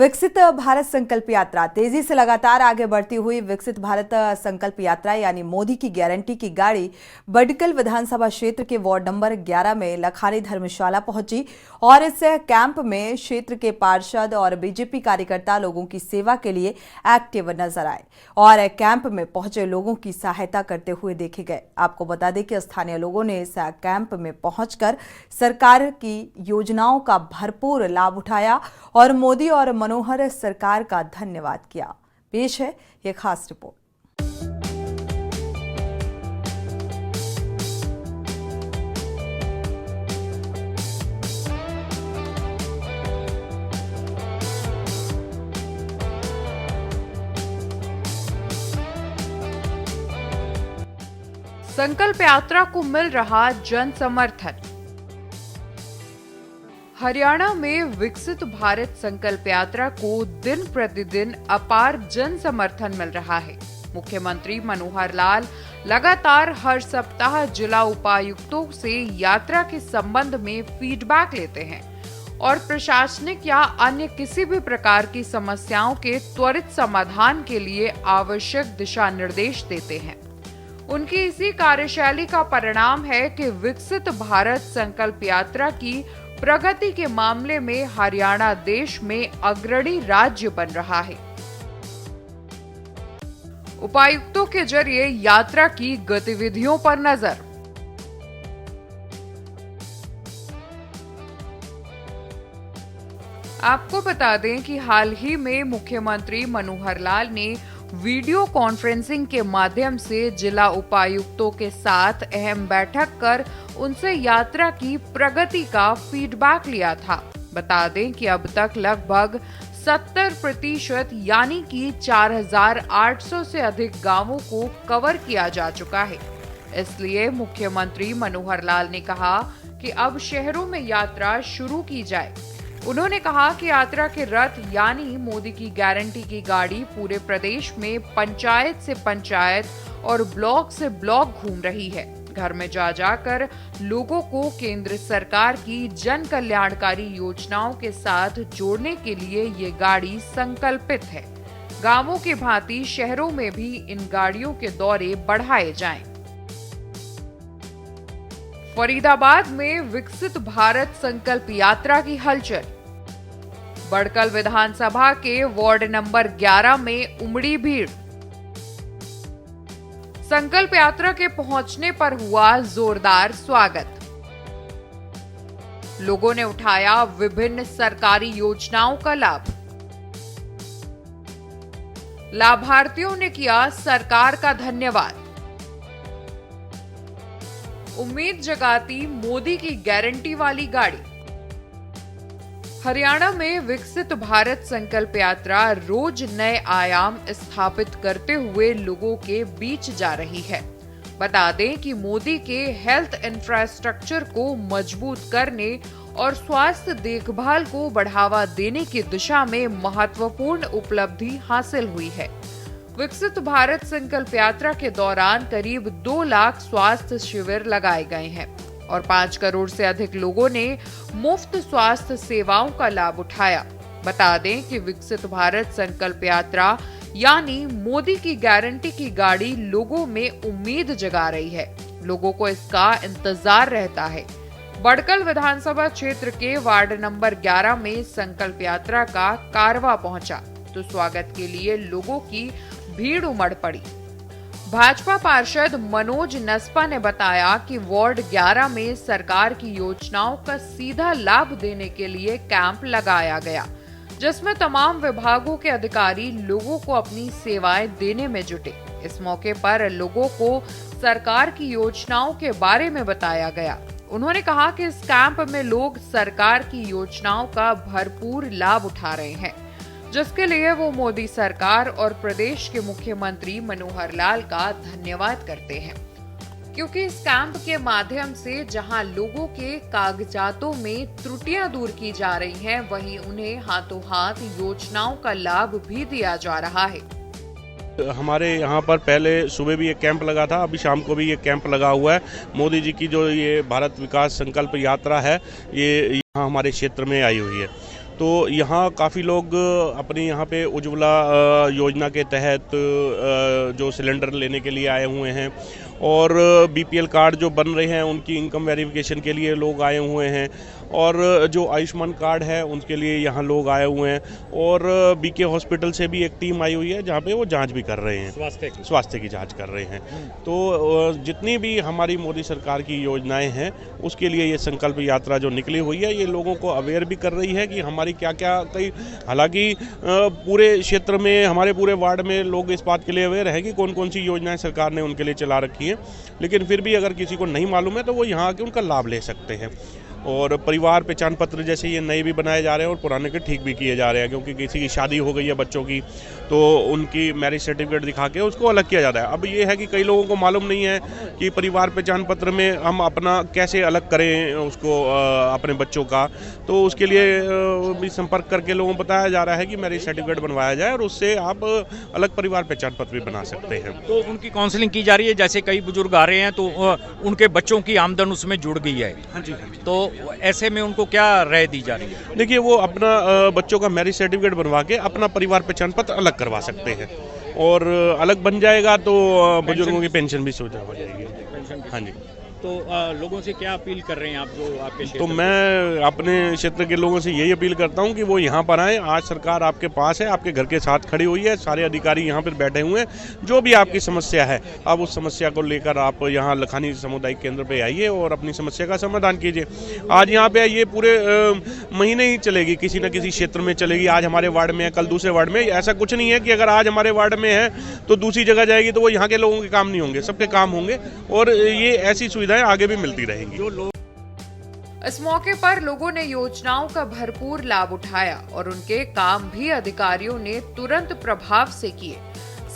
विकसित भारत संकल्प यात्रा तेजी से लगातार आगे बढ़ती हुई विकसित भारत संकल्प यात्रा यानी मोदी की गारंटी की गाड़ी बडकल विधानसभा क्षेत्र के वार्ड नंबर 11 में लखानी धर्मशाला पहुंची और इस कैंप में क्षेत्र के पार्षद और बीजेपी कार्यकर्ता लोगों की सेवा के लिए एक्टिव नजर आए और कैंप में पहुंचे लोगों की सहायता करते हुए देखे गए। आपको बता दें कि स्थानीय लोगों ने इस कैंप में पहुंचकर सरकार की योजनाओं का भरपूर लाभ उठाया और मोदी और मनोहर सरकार का धन्यवाद किया। पेश है ये खास रिपोर्ट। संकल्प यात्रा को मिल रहा जन समर्थन। हरियाणा में विकसित भारत संकल्प यात्रा को दिन प्रतिदिन अपार जन समर्थन मिल रहा है। मुख्यमंत्री मनोहर लाल लगातार हर सप्ताह जिला उपायुक्तों से यात्रा के संबंध में फीडबैक लेते हैं और प्रशासनिक या अन्य किसी भी प्रकार की समस्याओं के त्वरित समाधान के लिए आवश्यक दिशा निर्देश देते हैं। उनकी इसी कार्यशैली का परिणाम है कि विकसित भारत संकल्प यात्रा की प्रगति के मामले में हरियाणा देश में अग्रणी राज्य बन रहा है। उपायुक्तों के जरिए यात्रा की गतिविधियों पर नजर। आपको बता दें कि हाल ही में मुख्यमंत्री मनोहर लाल ने वीडियो कॉन्फ्रेंसिंग के माध्यम से जिला उपायुक्तों के साथ अहम बैठक कर उनसे यात्रा की प्रगति का फीडबैक लिया था। बता दें कि अब तक लगभग 70% यानी कि 4,800 से अधिक गांवों को कवर किया जा चुका है। इसलिए मुख्यमंत्री मनोहर लाल ने कहा कि अब शहरों में यात्रा शुरू की जाए। उन्होंने कहा कि यात्रा के रथ यानी मोदी की गारंटी की गाड़ी पूरे प्रदेश में पंचायत से पंचायत और ब्लॉक से ब्लॉक घूम रही है। घर में जा जाकर लोगों को केंद्र सरकार की जन कल्याणकारी योजनाओं के साथ जोड़ने के लिए ये गाड़ी संकल्पित है। गांवों की भांति शहरों में भी इन गाड़ियों के दौरे बढ़ाए जाएं। फरीदाबाद में विकसित भारत संकल्प यात्रा की हलचल। बडकल विधानसभा के वार्ड नंबर 11 में उमड़ी भीड़। संकल्प यात्रा के पहुंचने पर हुआ जोरदार स्वागत। लोगों ने उठाया विभिन्न सरकारी योजनाओं का लाभ। लाभार्थियों ने किया सरकार का धन्यवाद। उम्मीद जगाती मोदी की गारंटी वाली गाड़ी। हरियाणा में विकसित भारत संकल्प यात्रा रोज नए आयाम स्थापित करते हुए लोगों के बीच जा रही है। बता दें कि मोदी के हेल्थ इंफ्रास्ट्रक्चर को मजबूत करने और स्वास्थ्य देखभाल को बढ़ावा देने की दिशा में महत्वपूर्ण उपलब्धि हासिल हुई है। विकसित भारत संकल्प यात्रा के दौरान करीब 2 लाख स्वास्थ्य शिविर लगाए गए हैं और 5 करोड़ से अधिक लोगों ने मुफ्त स्वास्थ्य सेवाओं का लाभ उठाया। बता दें कि विकसित भारत संकल्प यात्रा यानी मोदी की गारंटी की गाड़ी लोगों में उम्मीद जगा रही है। लोगों को इसका इंतजार रहता है। बडकल विधानसभा क्षेत्र के वार्ड नंबर 11 में संकल्प यात्रा का कारवां पहुंचा तो स्वागत के लिए लोगों की भीड़ उमड़ पड़ी। भाजपा पार्षद मनोज नस्पा ने बताया कि वार्ड 11 में सरकार की योजनाओं का सीधा लाभ देने के लिए कैंप लगाया गया, जिसमें तमाम विभागों के अधिकारी लोगों को अपनी सेवाएं देने में जुटे। इस मौके पर लोगों को सरकार की योजनाओं के बारे में बताया गया। उन्होंने कहा कि इस कैंप में लोग सरकार की योजनाओं का भरपूर लाभ उठा रहे हैं, जिसके लिए वो मोदी सरकार और प्रदेश के मुख्यमंत्री मनोहर लाल का धन्यवाद करते हैं, क्योंकि इस कैंप के माध्यम से जहां लोगों के कागजातों में त्रुटियां दूर की जा रही हैं, वहीं उन्हें हाथों हाथ योजनाओं का लाभ भी दिया जा रहा है। हमारे यहाँ पर पहले सुबह भी एक कैंप लगा था, अभी शाम को भी ये कैंप लगा हुआ है। मोदी जी की जो ये भारत विकास संकल्प यात्रा है, ये यहाँ हमारे क्षेत्र में आई हुई है। तो यहाँ काफ़ी लोग अपने यहाँ पे उज्ज्वला योजना के तहत जो सिलेंडर लेने के लिए आए हुए हैं और बीपीएल कार्ड जो बन रहे हैं उनकी इनकम वेरिफिकेशन के लिए लोग आए हुए हैं और जो आयुष्मान कार्ड है उनके लिए यहाँ लोग आए हुए हैं और बीके हॉस्पिटल से भी एक टीम आई हुई है जहाँ पे वो जांच भी कर रहे हैं, स्वास्थ्य की जांच कर रहे हैं। तो जितनी भी हमारी मोदी सरकार की योजनाएं हैं उसके लिए ये संकल्प यात्रा जो निकली हुई है ये लोगों को अवेयर भी कर रही है कि हमारी क्या क्या कई, हालांकि पूरे क्षेत्र में हमारे पूरे वार्ड में लोग इस बात के लिए अवेयर है कि कौन कौन सी योजनाएं सरकार ने उनके लिए चला रखी है, लेकिन फिर भी अगर किसी को नहीं मालूम है तो वो यहाँ आके उनका लाभ ले सकते हैं। और परिवार पहचान पत्र जैसे ये नए भी बनाए जा रहे हैं और पुराने के ठीक भी किए जा रहे हैं, क्योंकि किसी की शादी हो गई है बच्चों की तो उनकी मैरिज सर्टिफिकेट दिखा के उसको अलग किया जाता है। अब ये है कि कई लोगों को मालूम नहीं है कि परिवार पहचान पत्र में हम अपना कैसे अलग करें उसको अपने बच्चों का, तो उसके लिए भी संपर्क करके लोगों को बताया जा रहा है कि मैरिज सर्टिफिकेट बनवाया जाए और उससे आप अलग परिवार पहचान पत्र भी बना सकते हैं। तो उनकी काउंसलिंग की जा रही है, जैसे कई बुजुर्ग आ रहे हैं तो उनके बच्चों की आमदन उसमें जुड़ गई है। हाँ जी। तो ऐसे में उनको क्या राय दी जा रही है? देखिए वो अपना बच्चों का मैरिज सर्टिफिकेट बनवा के अपना परिवार पहचान पत्र अलग करवा सकते हैं और अलग बन जाएगा तो बुजुर्गों की पेंशन भी सुविधा हो जाएगी। हाँ जी। तो लोगों से क्या अपील कर रहे हैं आप जो आपके क्षेत्र तो मैं अपने क्षेत्र के लोगों से यही अपील करता हूं कि वो यहां पर आएँ। आज सरकार आपके पास है, आपके घर के साथ खड़ी हुई है, सारे अधिकारी यहां पर बैठे हुए हैं। जो भी आपकी समस्या है आप उस समस्या को लेकर आप यहां लखानी सामुदायिक केंद्र पे आइए और अपनी समस्या का समाधान कीजिए। आज यहाँ पे ये पूरे महीने ही चलेगी, किसी न किसी क्षेत्र में चलेगी। आज हमारे वार्ड में है, कल दूसरे वार्ड में। ऐसा कुछ नहीं है कि अगर आज हमारे वार्ड में है तो दूसरी जगह जाएगी तो वो यहाँ के लोगों के काम नहीं होंगे, सबके काम होंगे और ये ऐसी सुविधाएं आगे भी मिलती रहेंगी। इस मौके पर लोगों ने योजनाओं का भरपूर लाभ उठाया और उनके काम भी अधिकारियों ने तुरंत प्रभाव से किए।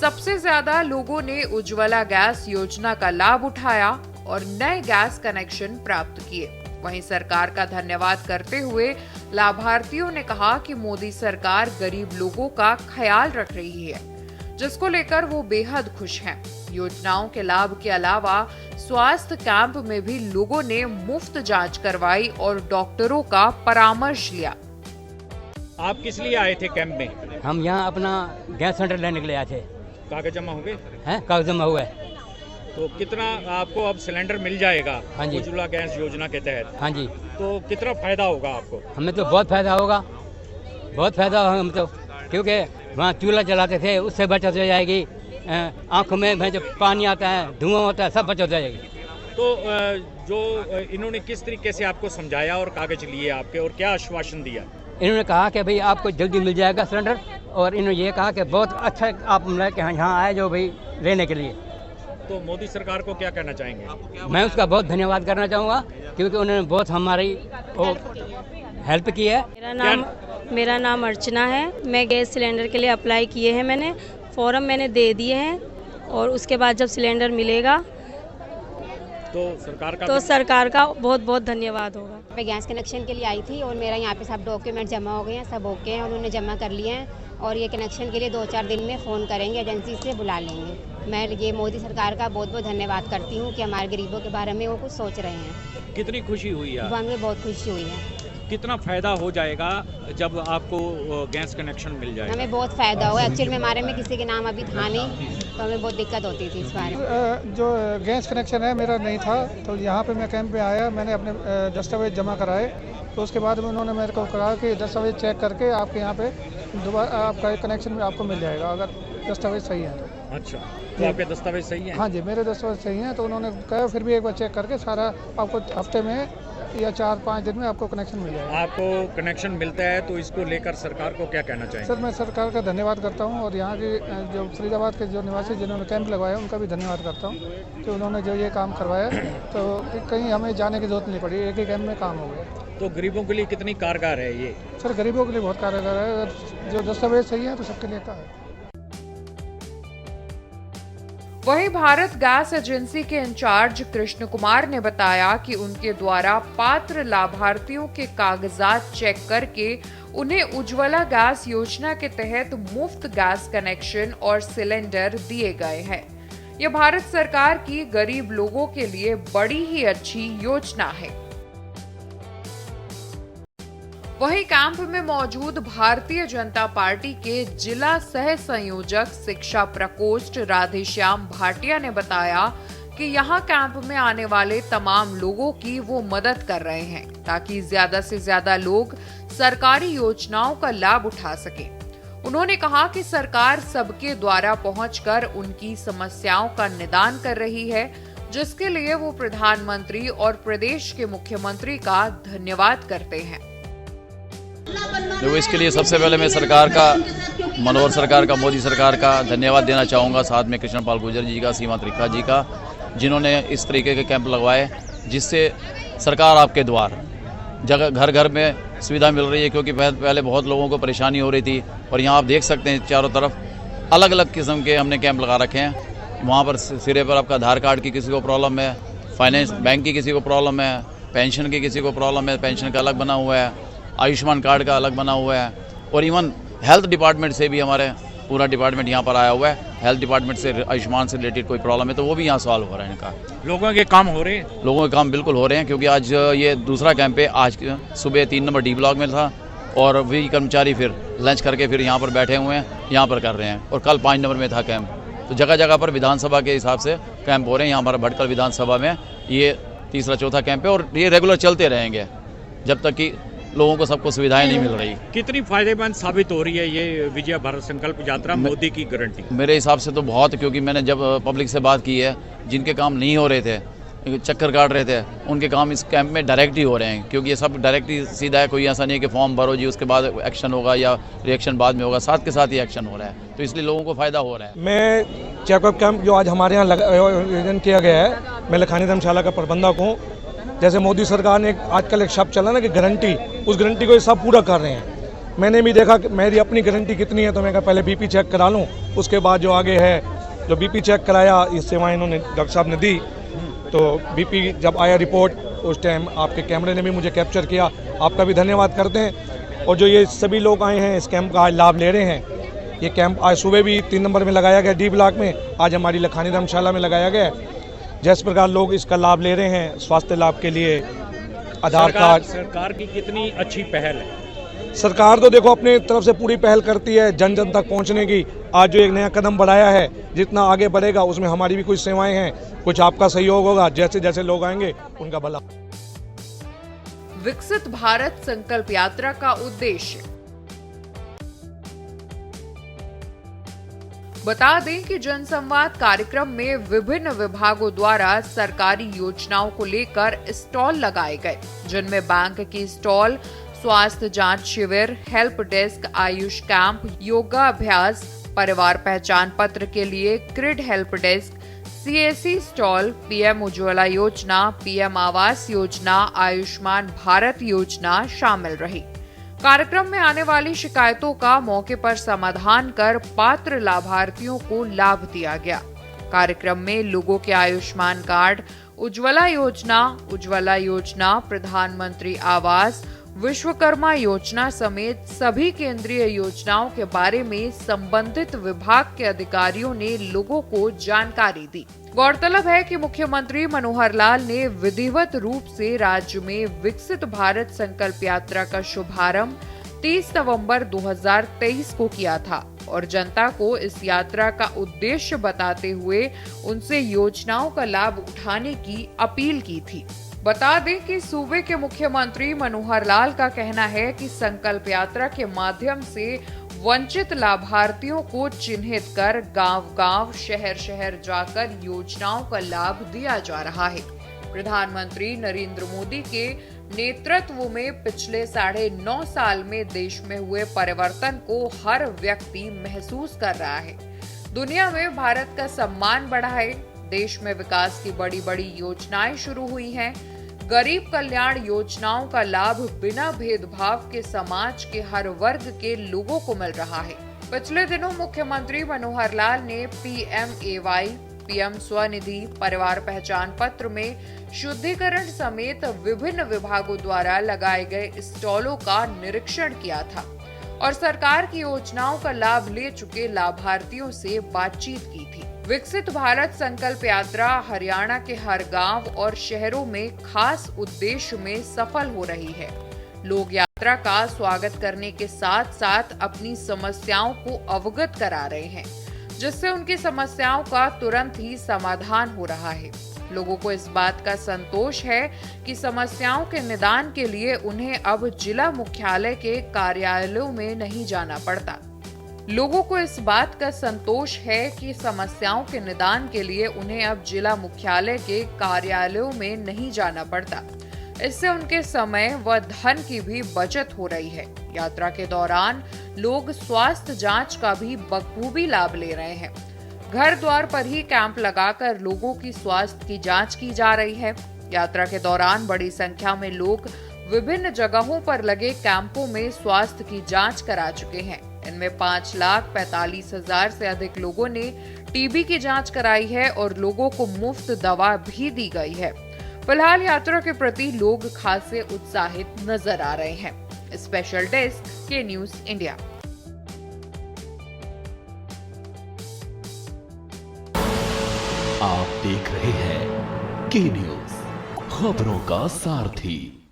सबसे ज्यादा लोगों ने उज्ज्वला गैस योजना का लाभ उठाया और नए गैस कनेक्शन प्राप्त किए। वहीं सरकार का धन्यवाद करते हुए लाभार्थियों ने कहा कि मोदी सरकार गरीब लोगों का ख्याल रख रही है, जिसको लेकर वो बेहद खुश हैं। योजनाओं के लाभ के अलावा स्वास्थ्य कैंप में भी लोगों ने मुफ्त जांच करवाई और डॉक्टरों का परामर्श लिया। आप किस लिए आए थे कैंप में? हम यहाँ अपना गैस सिलेंडर लेने के लिए आए थे। कागज जमा हो गए हैं? कागज जमा हुआ है। तो कितना आपको अब सिलेंडर मिल जाएगा? हाँ जी। उज्ज्वला गैस योजना के तहत। हाँ जी। तो कितना फायदा होगा आपको? हमें तो बहुत फायदा होगा, बहुत फायदा होगा हम तो, क्योंकि वहाँ चूल्हा जलाते थे उससे बचत हो जाएगी। आंखों में जब पानी आता है, धुआं होता है, सब बचत हो जाएगी। तो जो इन्होंने किस तरीके से आपको समझाया और कागज लिए आपके और क्या आश्वासन दिया? इन्होंने कहा कि भाई आपको जल्दी मिल जाएगा सिलेंडर और इन्होंने ये कहा कि बहुत अच्छा आप यहाँ आए जो भाई लेने के लिए। तो मोदी सरकार को क्या कहना चाहेंगे? मैं उसका बहुत धन्यवाद करना चाहूँगा क्योंकि उन्होंने बहुत हमारी हेल्प की है। मेरा नाम अर्चना है। मैं गैस सिलेंडर के लिए अप्लाई किए हैं, मैंने फॉर्म मैंने दे दिए हैं और उसके बाद जब सिलेंडर मिलेगा तो सरकार का बहुत बहुत धन्यवाद होगा। मैं गैस कनेक्शन के लिए आई थी और मेरा यहाँ पे सब डॉक्यूमेंट जमा हो गए हैं, सब ओके हैं, उन्होंने जमा कर लिए हैं और ये कनेक्शन के लिए 2-4 दिन में फ़ोन करेंगे, एजेंसी से बुला लेंगे। मैं ये मोदी सरकार का बहुत बहुत धन्यवाद करती हूँ कि हमारे गरीबों के बारे में वो कुछ सोच रहे हैं। कितनी खुशी हुई है? हमें बहुत खुशी हुई है। कितना फायदा हो जाएगा जब आपको गैस कनेक्शन मिल जाएगा? हमें बहुत फ़ायदा हुआ। एक्चुअली में हमारे में किसी के नाम अभी था नहीं तो हमें बहुत दिक्कत होती थी इस बारे में। जो गैस कनेक्शन है मेरा नहीं था तो यहाँ पे मैं कैंप पे आया, मैंने अपने दस्तावेज जमा कराए तो उसके बाद में उन्होंने मेरे को कहा कि दस्तावेज चेक करके आपके यहाँ पे दोबारा आपका कनेक्शन आपको मिल जाएगा अगर दस्तावेज सही है तो। अच्छा, तो आपके दस्तावेज सही हैं? हाँ जी, मेरे दस्तावेज सही हैं। तो उन्होंने कहा फिर भी एक बार चेक करके सारा आपको हफ्ते में या 4-5 दिन में आपको कनेक्शन मिल जाएगा। आपको कनेक्शन मिलता है तो इसको लेकर सरकार को क्या कहना चाहेंगे? सर मैं सरकार का धन्यवाद करता हूँ और यहाँ के जो फरीदाबाद के जो निवासी जिन्होंने कैंप लगवाया उनका भी धन्यवाद करता हूँ कि उन्होंने जो ये काम करवाया तो कहीं हमें जाने की जरूरत नहीं पड़ी, एक ही कैंप में काम हो गया। तो गरीबों के लिए कितनी कारगर है ये? सर गरीबों के लिए बहुत कारगर है, अगर जो दस्तावेज सही है तो सबके लिए है। वहीं भारत गैस एजेंसी के इंचार्ज कृष्ण कुमार ने बताया कि उनके द्वारा पात्र लाभार्थियों के कागजात चेक करके उन्हें उज्ज्वला गैस योजना के तहत मुफ्त गैस कनेक्शन और सिलेंडर दिए गए हैं। यह भारत सरकार की गरीब लोगों के लिए बड़ी ही अच्छी योजना है। वहीं कैंप में मौजूद भारतीय जनता पार्टी के जिला सह संयोजक शिक्षा प्रकोष्ठ राधेश्याम भाटिया ने बताया कि यहाँ कैंप में आने वाले तमाम लोगों की वो मदद कर रहे हैं ताकि ज्यादा से ज्यादा लोग सरकारी योजनाओं का लाभ उठा सकें। उन्होंने कहा कि सरकार सबके द्वारा पहुंचकर उनकी समस्याओं का निदान कर रही है, जिसके लिए वो प्रधानमंत्री और प्रदेश के मुख्यमंत्री का धन्यवाद करते हैं। देखो, इसके लिए सबसे पहले मैं सरकार का, मनोहर सरकार का, मोदी सरकार का धन्यवाद देना चाहूँगा, साथ में कृष्ण पाल गुर्जर जी का, सीमा त्रिखा जी का, जिन्होंने इस तरीके के कैंप लगवाए जिससे सरकार आपके द्वार जगह घर घर में सुविधा मिल रही है। क्योंकि पहले बहुत लोगों को परेशानी हो रही थी और यहाँ आप देख सकते हैं चारों तरफ अलग अलग किस्म के हमने कैंप लगा रखे हैं। वहाँ पर सिरे पर आपका आधार कार्ड की किसी को प्रॉब्लम है, फाइनेंस बैंक की किसी को प्रॉब्लम है, पेंशन की किसी को प्रॉब्लम है, पेंशन का अलग बना हुआ है, आयुष्मान कार्ड का अलग बना हुआ है, और इवन हेल्थ डिपार्टमेंट से भी हमारे पूरा डिपार्टमेंट यहाँ पर आया हुआ है। हेल्थ डिपार्टमेंट से आयुष्मान से रिलेटेड कोई प्रॉब्लम है तो वो भी यहाँ सॉल्व हो रहा है इनका। लोगों के काम हो रहे हैं, लोगों के काम बिल्कुल हो रहे हैं, क्योंकि आज ये दूसरा कैंप है। आज सुबह 3 नंबर डी ब्लॉक में था और वही कर्मचारी फिर लंच करके फिर यहाँ पर बैठे हुए हैं, यहाँ पर कर रहे हैं, और कल 5 नंबर में था कैंप। तो जगह जगह पर विधानसभा के हिसाब से कैंप हो रहे हैं। यहाँ हमारा भटकल विधानसभा में ये तीसरा चौथा कैंप है और ये रेगुलर चलते रहेंगे जब तक कि लोगों को सबको सुविधाएं नहीं मिल रही। कितनी फायदेमंद साबित हो रही है ये विजय भारत संकल्प यात्रा, मोदी की गारंटी? मेरे हिसाब से तो बहुत, क्योंकि मैंने जब पब्लिक से बात की है, जिनके काम नहीं हो रहे थे, चक्कर काट रहे थे, उनके काम इस कैंप में डायरेक्ट ही हो रहे हैं। क्योंकि ये सब डायरेक्ट ही सीधा है, कोई ऐसा नहीं है कि फॉर्म भरो जी उसके बाद एक्शन होगा या रिएक्शन बाद में होगा, साथ के साथ ही एक्शन हो रहा है, तो इसलिए लोगों को फ़ायदा हो रहा है। मैं चेकअप कैंप जो आज हमारे यहाँ आयोजन किया गया है, मैं लखानी धर्मशाला का प्रबंधक हूँ। जैसे मोदी सरकार ने आजकल एक शब्द चला ना कि गारंटी, उस गारंटी को ये सब पूरा कर रहे हैं। मैंने भी देखा कि मेरी अपनी गारंटी कितनी है, तो मैं कहा पहले बीपी चेक करा लूँ, उसके बाद जो आगे है, जो बीपी चेक कराया, ये सेवाएं इन्होंने डॉक्टर साहब ने दी। तो बीपी जब आया रिपोर्ट, उस टाइम आपके कैमरे ने भी मुझे कैप्चर किया, आपका भी धन्यवाद करते हैं। और जो ये सभी लोग आए हैं इस कैंप का आज लाभ ले रहे हैं, ये कैंप आज सुबह भी 3 नंबर में लगाया गया डी ब्लॉक में, आज हमारी लखानी धर्मशाला में लगाया गया है। जिस प्रकार लोग इसका लाभ ले रहे हैं स्वास्थ्य लाभ के लिए, आधार कार्ड, सरकार की कितनी अच्छी पहल है। सरकार तो देखो अपने तरफ से पूरी पहल करती है जन जन तक पहुंचने की। आज जो एक नया कदम बढ़ाया है, जितना आगे बढ़ेगा उसमें हमारी भी कुछ सेवाएं हैं, कुछ आपका सहयोग होगा, जैसे जैसे लोग आएंगे उनका भला। विकसित भारत संकल्प यात्रा का उद्देश्य। बता दें कि जनसंवाद कार्यक्रम में विभिन्न विभागों द्वारा सरकारी योजनाओं को लेकर स्टॉल लगाए गए, जिनमें बैंक की स्टॉल, स्वास्थ्य जांच शिविर, help desk, Ayush camp, yoga अभ्यास, परिवार पहचान पत्र के लिए creed help desk, CSC stall, PM Ujjwala योजना, पीएम आवास योजना, आयुष्मान भारत योजना शामिल रही। कार्यक्रम में आने वाली शिकायतों का मौके पर समाधान कर पात्र लाभार्थियों को लाभ दिया गया। कार्यक्रम में लोगों के आयुष्मान कार्ड, उज्ज्वला योजना, प्रधानमंत्री आवास, विश्वकर्मा योजना समेत सभी केंद्रीय योजनाओं के बारे में संबंधित विभाग के अधिकारियों ने लोगों को जानकारी दी। गौरतलब है कि मुख्यमंत्री मनोहर लाल ने विधिवत रूप से राज्य में विकसित भारत संकल्प यात्रा का शुभारंभ 30 नवंबर 2023 को किया था और जनता को इस यात्रा का उद्देश्य बताते हुए उनसे योजनाओं का लाभ उठाने की अपील की थी। बता दें कि सूबे के मुख्यमंत्री मनोहर लाल का कहना है कि संकल्प यात्रा के माध्यम से वंचित लाभार्थियों को चिन्हित कर गांव-गांव, शहर-शहर जाकर योजनाओं का लाभ दिया जा रहा है। प्रधानमंत्री नरेंद्र मोदी के नेतृत्व में पिछले 9.5 साल में देश में हुए परिवर्तन को हर व्यक्ति महसूस कर रहा है। दुनिया में भारत का सम्मान बढ़ा है, देश में विकास की बड़ी-बड़ी योजनाएं शुरू हुई हैं। गरीब कल्याण योजनाओं का लाभ बिना भेदभाव के समाज के हर वर्ग के लोगों को मिल रहा है। पिछले दिनों मुख्यमंत्री मनोहर लाल ने PMAY, पीएम स्वनिधि, परिवार पहचान पत्र में शुद्धिकरण समेत विभिन्न विभागों द्वारा लगाए गए स्टॉलों का निरीक्षण किया था और सरकार की योजनाओं का लाभ ले चुके लाभार्थियों से बातचीत की थी। विकसित भारत संकल्प यात्रा हरियाणा के हर गांव और शहरों में खास उद्देश्य में सफल हो रही है। लोग यात्रा यात्रा का स्वागत करने के साथ साथ अपनी समस्याओं को अवगत करा रहे हैं, जिससे उनकी समस्याओं का तुरंत ही समाधान हो रहा है। लोगों को इस बात का संतोष है कि समस्याओं के निदान के लिए उन्हें अब जिला मुख्यालय के कार्यालयों में नहीं जाना पड़ता। लोगों को इस बात का संतोष है कि समस्याओं के निदान के लिए उन्हें अब जिला मुख्यालय के कार्यालयों में नहीं जाना पड़ता। इससे उनके समय व धन की भी बचत हो रही है। यात्रा के दौरान लोग स्वास्थ्य जांच का भी बखूबी लाभ ले रहे हैं। घर द्वार पर ही कैंप लगाकर लोगों की स्वास्थ्य की जांच की जा रही है। यात्रा के दौरान बड़ी संख्या में लोग विभिन्न जगहों पर लगे कैंपों में स्वास्थ्य की जांच करा चुके हैं। इनमें 5,45,000 से अधिक लोगों ने टीबी की जांच कराई है और लोगों को मुफ्त दवा भी दी गई है। फिलहाल यात्रा के प्रति लोग खासे उत्साहित नजर आ रहे हैं। स्पेशल डेस्क के न्यूज इंडिया। आप देख रहे हैं के न्यूज, खबरों का सारथी।